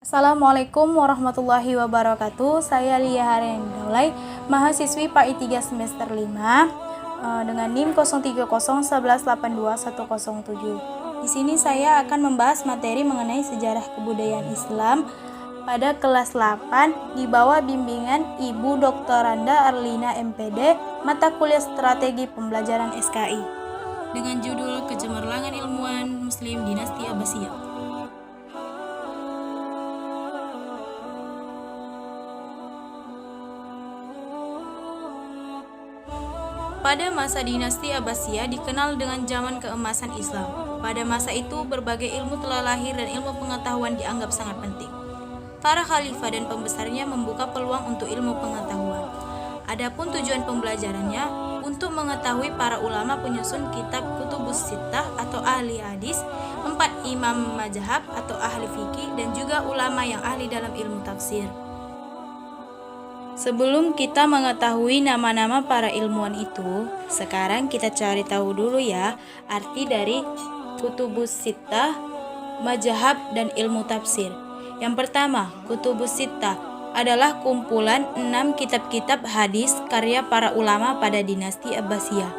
Assalamualaikum warahmatullahi wabarakatuh. Saya Lia Haren Daulay, mahasiswi PAI 3 semester 5 dengan NIM 0301182107. Di sini saya akan membahas materi mengenai sejarah kebudayaan Islam pada kelas 8 di bawah bimbingan Ibu Dr. Randa Arlina MPD, mata kuliah strategi pembelajaran SKI, dengan judul Kecemerlangan Ilmuwan Muslim Dinasti Abbasiyah. Pada masa dinasti Abbasiyah dikenal dengan zaman keemasan Islam. Pada masa itu berbagai ilmu telah lahir dan ilmu pengetahuan dianggap sangat penting. Para khalifah dan pembesarnya membuka peluang untuk ilmu pengetahuan. Adapun tujuan pembelajarannya untuk mengetahui para ulama penyusun kitab Kutubus Sittah atau ahli hadis, 4 imam mazhab atau ahli fikih, dan juga ulama yang ahli dalam ilmu tafsir. Sebelum kita mengetahui nama-nama para ilmuwan itu, sekarang kita cari tahu dulu ya arti dari Kutubus Sittah, mazhab, dan ilmu tafsir. Yang pertama, Kutubus Sittah adalah kumpulan 6 kitab-kitab hadis karya para ulama pada dinasti Abbasiyah.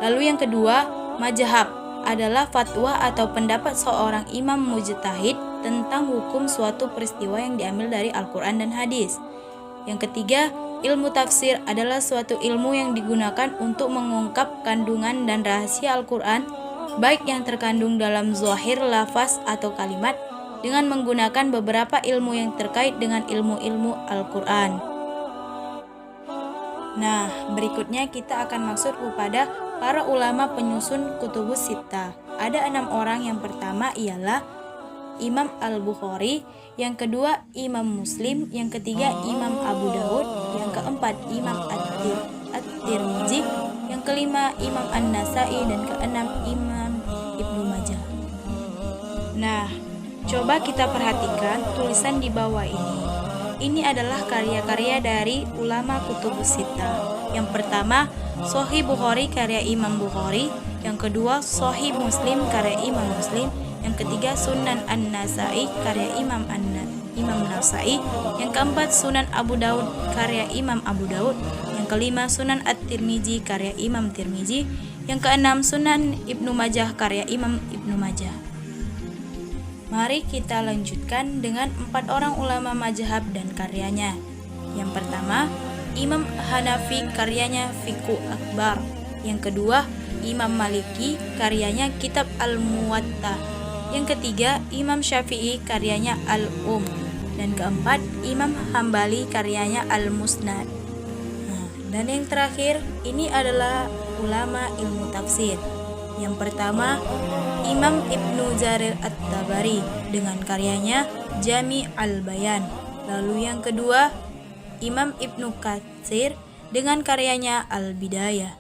Lalu yang kedua, mazhab adalah fatwa atau pendapat seorang imam mujtahid tentang hukum suatu peristiwa yang diambil dari Al-Quran dan hadis. Yang ketiga, ilmu tafsir adalah suatu ilmu yang digunakan untuk mengungkap kandungan dan rahasia Al-Quran, baik yang terkandung dalam zahir lafaz atau kalimat, dengan menggunakan beberapa ilmu yang terkait dengan ilmu-ilmu Al-Quran. Nah, berikutnya kita akan masuk kepada para ulama penyusun Kutubus Sittah. Ada 6 orang. Yang pertama ialah Imam Al-Bukhari, yang kedua Imam Muslim, yang ketiga Imam Abu Daud, yang keempat Imam At-Tirmizi, yang kelima Imam An-Nasai, dan keenam Imam Ibnu Majah. Nah, coba kita perhatikan tulisan di bawah ini. Ini adalah karya-karya dari ulama Kutubus Sittah. Yang pertama, Sahih Bukhari karya Imam Bukhari, yang kedua Sahih Muslim karya Imam Muslim, yang ketiga Sunan An-Nasai karya Imam Nasai, yang keempat Sunan Abu Daud karya Imam Abu Daud, yang kelima Sunan At-Tirmizi karya Imam Tirmizi, yang keenam Sunan Ibnu Majah karya Imam Ibnu Majah. Mari kita lanjutkan dengan 4 orang ulama mazhab dan karyanya. Yang pertama, Imam Hanafi karyanya Fiqh Akbar, yang kedua Imam Maliki karyanya Kitab Al-Muwatta, yang ketiga Imam Syafi'i karyanya Al-Um, dan keempat Imam Hambali karyanya Al-Musnad. Dan yang terakhir ini adalah ulama ilmu tafsir. Yang pertama Imam Ibnu Jarir At-Tabari dengan karyanya Jami' Al-Bayan. Lalu yang kedua Imam Ibnu Katsir dengan karyanya Al-Bidayah.